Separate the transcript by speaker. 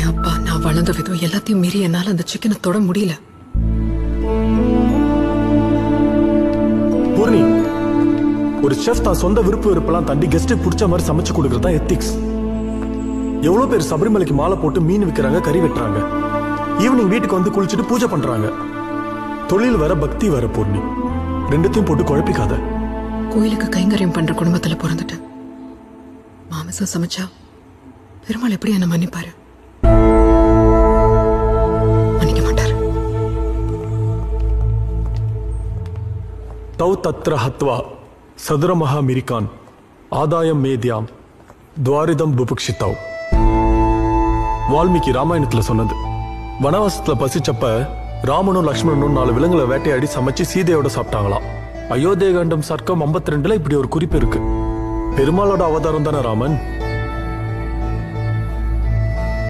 Speaker 1: என் அப்பா நான் வளர்ந்த விதம் எல்லாத்தையும் மீறி என்னால அந்த சிக்கனை தொட முடியல.
Speaker 2: பூர்ணி, ஒரு செஃப் தான் சொந்த விருப்பு வெறுப்பெல்லாம் தாண்டி கெஸ்ட்டுக்கு பிடிச்ச மாதிரி சமைச்சு கொடுக்கறதா எத்திக்ஸ். எவ்வளவு பேர் சபரிமலைக்கு மாலை போட்டு மீன் விற்கிறாங்க, கறி வெட்டுறாங்க, ஈவினிங் வீட்டுக்கு வந்து குளிச்சுட்டு பூஜை பண்றாங்க. தொழில் வர பக்தி வர பூர்ணி, ரெண்டுத்தையும் போட்டு குழப்பிக்காத.
Speaker 1: கோயிலுக்கு கைங்கரியம் பண்ற குடும்பத்துல பிறந்துட்டேன். மாமிசம் சமைச்சா பெருமாள் எப்படி என்ன மன்னிப்பாரு? மன்னிக்க மாட்டாரு.
Speaker 2: தௌ தத்ர ஹத்வா சதுரமஹா மிரிகான் ஆதாயம் மேத்யாம் துவாரிதம் புபுக்ஷிதவ். வால்மீகி ராமாயணத்துல சொன்னது. வனவாசத்துல பசிச்சப்ப ராமனும் லக்ஷ்மணனும் 4 விலங்குகளை வேட்டையாடி சமைச்சு சீதையோட சாப்பிட்டாங்களாம். அயோத்திய காண்டம் சர்க்கம் 52ல இப்படி ஒரு குறிப்பு இருக்கு. பெருமாளோட அவதாரம் தானே ராமன்.